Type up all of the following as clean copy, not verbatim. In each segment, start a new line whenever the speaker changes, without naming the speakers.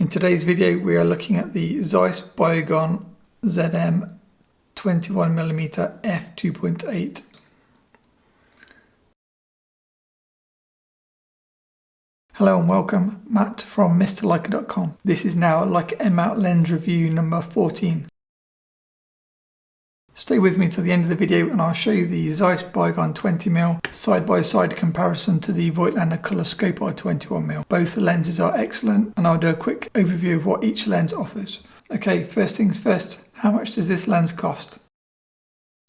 today's video we are looking at the Zeiss Biogon ZM 21mm f2.8. Hello and welcome, Matt from MrLeica.com. This is now Leica M Mount lens review number 14. Stay with me till the end of the video and I'll show you the Zeiss Biogon 20mm side-by-side comparison to the Voigtlander Color Skopar 21mm. Both lenses are excellent and I'll do a quick overview of what each lens offers. Okay, first things first, how much does this lens cost?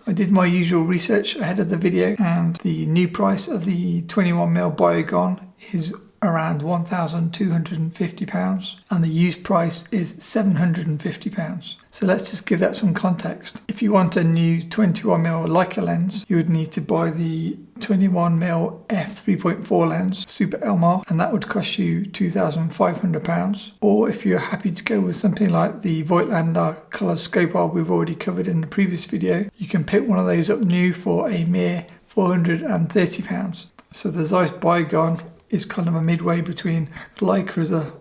I did my usual research ahead of the video and the new price of the 21mm Biogon is around £1,250 and the used price is £750. So let's just give that some context. If you want a new 21mm Leica lens, you would need to buy the 21mm f3.4 lens Super LMR and that would cost you £2,500. Or if you're happy to go with something like the Voigtlander Color Skopar we've already covered in the previous video, you can pick one of those up new for a mere £430. So the Zeiss Biogon is kind of a midway between Leica as a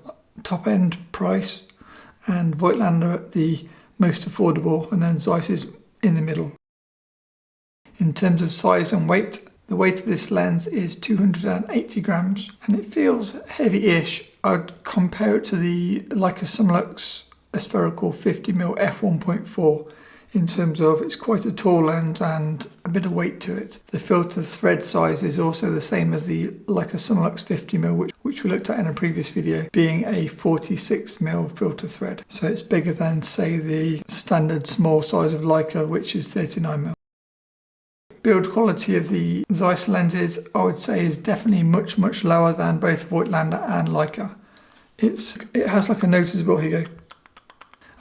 top end price and Voigtlander at the most affordable, and then Zeiss is in the middle. In terms of size and weight, the weight of this lens is 280 grams and it feels heavy-ish. I'd compare it to the Leica Sumlux spherical 50mm f1.4 in terms of it's quite a tall lens and a bit of weight to it. The filter thread size is also the same as the Leica Sumlux 50mm, which we looked at in a previous video, being a 46mm filter thread. So it's bigger than, say, the standard small size of Leica, which is 39mm. Build quality of the Zeiss lenses, I would say, is definitely much lower than both Voigtlander and Leica. It has like a noticeable, here you go.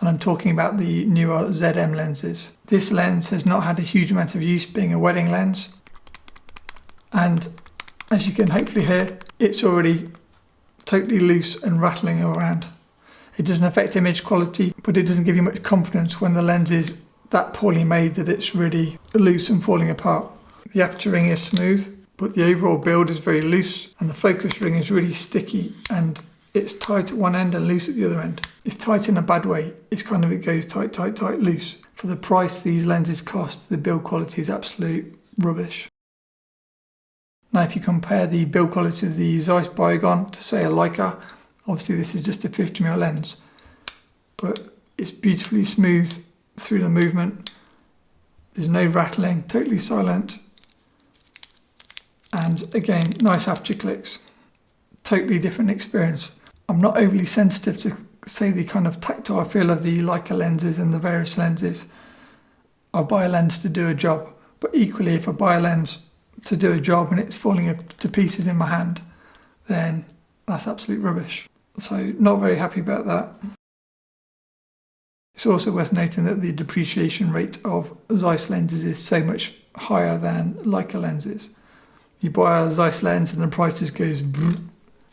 And I'm talking about the newer ZM lenses. This lens has not had a huge amount of use being a wedding lens. And as you can hopefully hear, it's already totally loose and rattling around. It doesn't affect image quality, but it doesn't give you much confidence when the lens is that poorly made that it's really loose and falling apart. The aperture ring is smooth, but the overall build is very loose and the focus ring is really sticky and it's tight at one end and loose at the other end. It's tight in a bad way. It's kind of, it goes tight, loose. For the price these lenses cost, the build quality is absolute rubbish. Now if you compare the build quality of the Zeiss Biogon to, say, a Leica, obviously this is just a 50mm lens, but it's beautifully smooth through the movement. There's no rattling, totally silent. And again, nice aperture clicks. Totally different experience. I'm not overly sensitive to, say, the kind of tactile feel of the Leica lenses and the various lenses. I buy a lens to do a job, but equally if I buy a lens to do a job and it's falling to pieces in my hand, then that's absolute rubbish. So not very happy about that. It's also worth noting that the depreciation rate of Zeiss lenses is so much higher than Leica lenses. You buy a Zeiss lens and the price just goes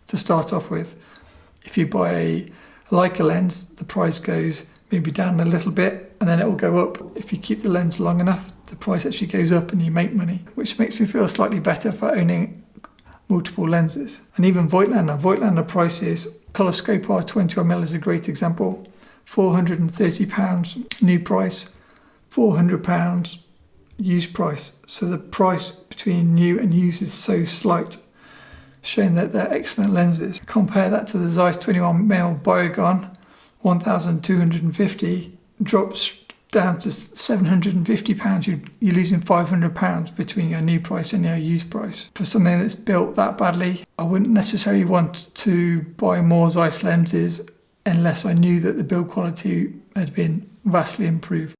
to start off with. If you buy a Leica lens, the price goes maybe down a little bit and then it will go up. If you keep the lens long enough, the price actually goes up and you make money, which makes me feel slightly better for owning multiple lenses. And even Voigtlander prices, Color Skopar 21mm is a great example. £430 new price, £400 used price. So the price between new and used is so slight, showing that they're excellent lenses. Compare that to the Zeiss 21mm Biogon, £1,250, drops down to £750. You're losing £500 between your new price and your used price. For something that's built that badly, I wouldn't necessarily want to buy more Zeiss lenses unless I knew that the build quality had been vastly improved.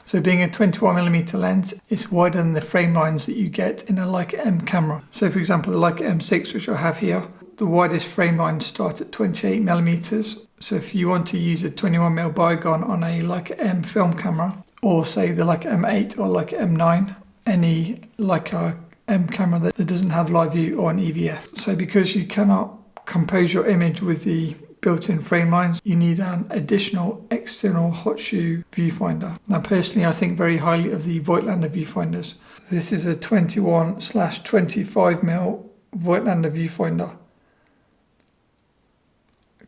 So being a 21mm lens, it's wider than the frame lines that you get in a Leica M camera. So for example, the Leica M6, which I have here, the widest frame lines start at 28mm. So if you want to use a 21mm Biogon on a Leica M film camera, or say the Leica M8 or Leica M9, any Leica M camera that doesn't have live view or an EVF. So because you cannot compose your image with the built-in frame lines, you need an additional external hot shoe viewfinder. Now personally I think very highly of the Voigtlander viewfinders. This is a 21/25mm Voigtlander viewfinder.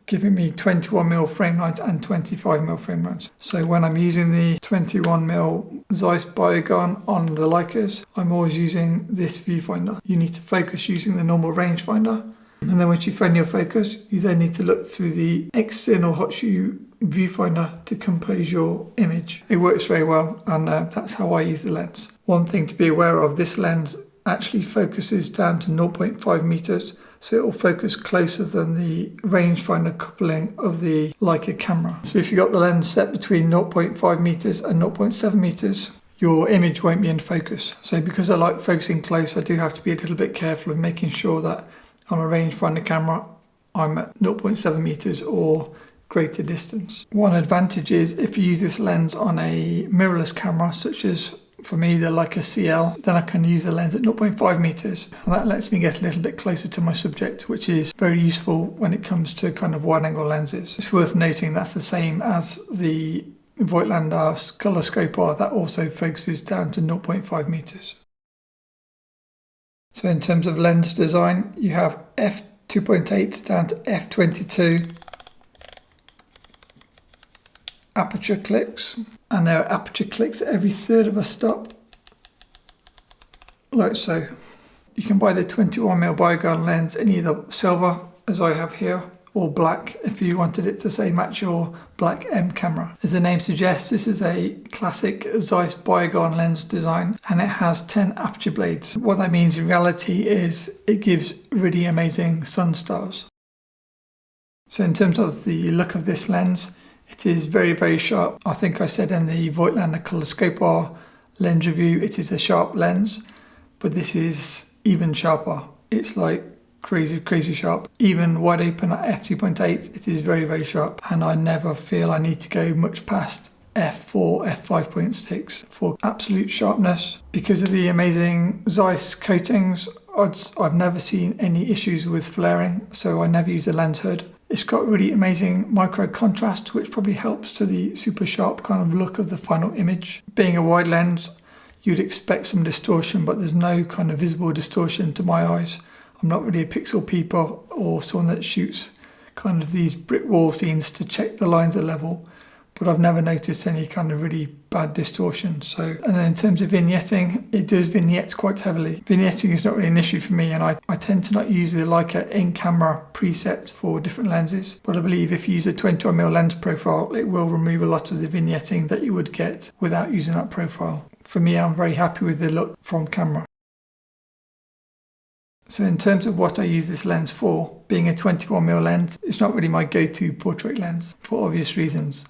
giving me 21mm frame lines and 25mm frame lines. So when I'm using the 21mm Zeiss Biogon on the Leicas, I'm always using this viewfinder. You need to focus using the normal rangefinder. And then once you find your focus, you then need to look through the external hot shoe viewfinder to compose your image. It works very well, and that's how I use the lens. One thing to be aware of, this lens actually focuses down to 0.5 meters, so it will focus closer than the rangefinder coupling of the Leica camera. So if you've got the lens set between 0.5 meters and 0.7 meters, your image won't be in focus. So because I like focusing close, I do have to be a little bit careful of making sure that on a rangefinder camera, I'm at 0.7 meters or greater distance. One advantage is if you use this lens on a mirrorless camera, such as for me, the Leica CL, then I can use the lens at 0.5 meters. And that lets me get a little bit closer to my subject, which is very useful when it comes to kind of wide angle lenses. It's worth noting that's the same as the Voigtlander Color Skopar that also focuses down to 0.5 meters. So in terms of lens design, you have F2.8 down to F22 aperture clicks, and there are aperture clicks at every third of a stop, like so. You can buy the 21mm Biogon lens in either silver, as I have here, or black if you wanted it to say match your black M camera. As the name suggests, this is a classic Zeiss Biogon lens design, and it has 10 aperture blades. What that means in reality is it gives really amazing sun stars. So in terms of the look of this lens, it is very, very sharp. I think I said in the Voigtlander Color Skopar lens review, it is a sharp lens, but this is even sharper. It's like crazy sharp. Even wide open at f2.8, it is very, very sharp. And I never feel I need to go much past f4, f5.6 for absolute sharpness. Because of the amazing Zeiss coatings, I've never seen any issues with flaring, so I never use a lens hood. It's got really amazing micro contrast, which probably helps to the super sharp kind of look of the final image. Being a wide lens, you'd expect some distortion, but there's no kind of visible distortion to my eyes. I'm not really a pixel peeper or someone that shoots kind of these brick wall scenes to check the lines are level, but I've never noticed any kind of really bad distortion. So, and then in terms of vignetting, it does vignette quite heavily. Vignetting is not really an issue for me, and I tend to not use the Leica in-camera presets for different lenses, but I believe if you use a 21mm lens profile, it will remove a lot of the vignetting that you would get without using that profile. For me, I'm very happy with the look from camera. So in terms of what I use this lens for, being a 21mm lens, it's not really my go-to portrait lens for obvious reasons.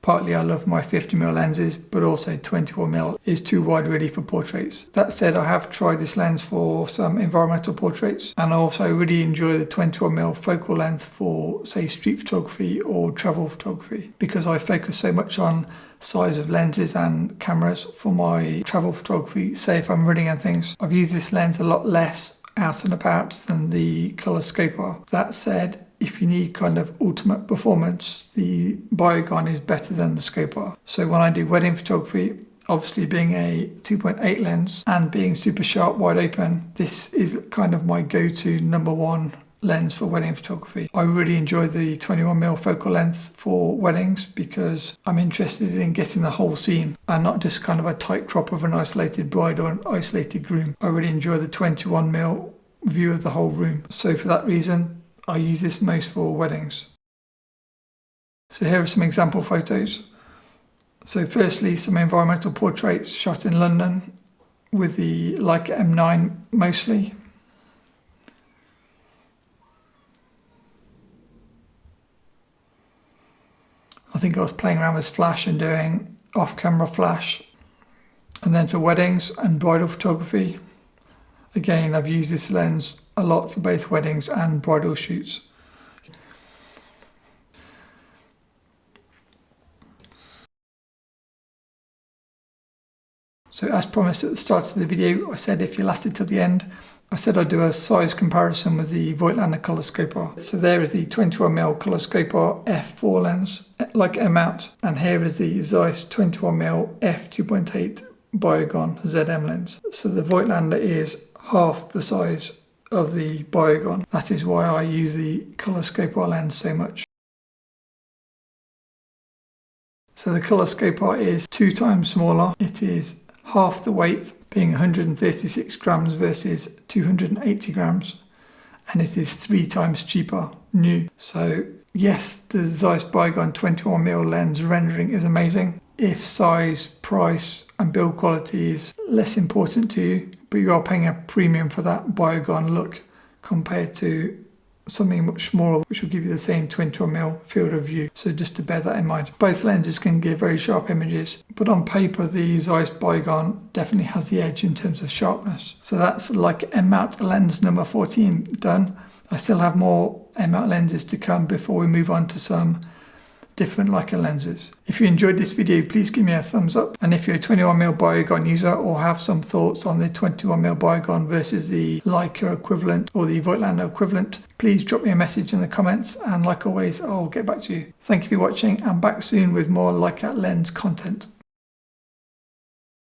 Partly I love my 50mm lenses, but also 21mm is too wide really for portraits. That said, I have tried this lens for some environmental portraits, and I also really enjoy the 21mm focal length for, say, street photography or travel photography, because I focus so much on size of lenses and cameras for my travel photography. Say if I'm running and things, I've used this lens a lot less out and about than the Color Skopar. That said, if you need kind of ultimate performance, the Biogon is better than the Skopar. So when I do wedding photography, obviously being a 2.8 lens and being super sharp wide open, this is kind of my go-to number one lens for wedding photography. I really enjoy the 21mm focal length for weddings because I'm interested in getting the whole scene and not just kind of a tight crop of an isolated bride or an isolated groom. I really enjoy the 21mm view of the whole room. So for that reason, I use this most for weddings. So here are some example photos. So firstly, some environmental portraits shot in London with the Leica M9 mostly. I think I was playing around with flash and doing off-camera flash. And then for weddings and bridal photography, again, I've used this lens a lot for both weddings and bridal shoots. So as promised at the start of the video, I said if you lasted till the end, I said I'd do a size comparison with the Voigtlander Color Skopar. So there is the 21mm Color Skopar f4 lens, like M Mount, and here is the Zeiss 21mm f2.8 Biogon ZM lens. So the Voigtlander is half the size of the Biogon. That is why I use the Color Skopar lens so much. So the Color Skopar is 2 times smaller. It is half the weight, being 136 grams versus 280 grams. And it is 3 times cheaper new. So yes, the Zeiss Biogon 21mm lens rendering is amazing. If size, price and build quality is less important to you, but you are paying a premium for that Biogon look compared to something much smaller which will give you the same 21mm field of view. So just to bear that in mind. Both lenses can give very sharp images, but on paper the Zeiss Biogon definitely has the edge in terms of sharpness. So that's Leica M Mount lens number 14 done. I still have more M Mount lenses to come before we move on to some different Leica lenses. If you enjoyed this video, please give me a thumbs up. And if you're a 21mm Biogon user or have some thoughts on the 21mm Biogon versus the Leica equivalent or the Voigtlander equivalent, please drop me a message in the comments, and like always, I'll get back to you. Thank you for watching. I'm back soon with more Leica lens content.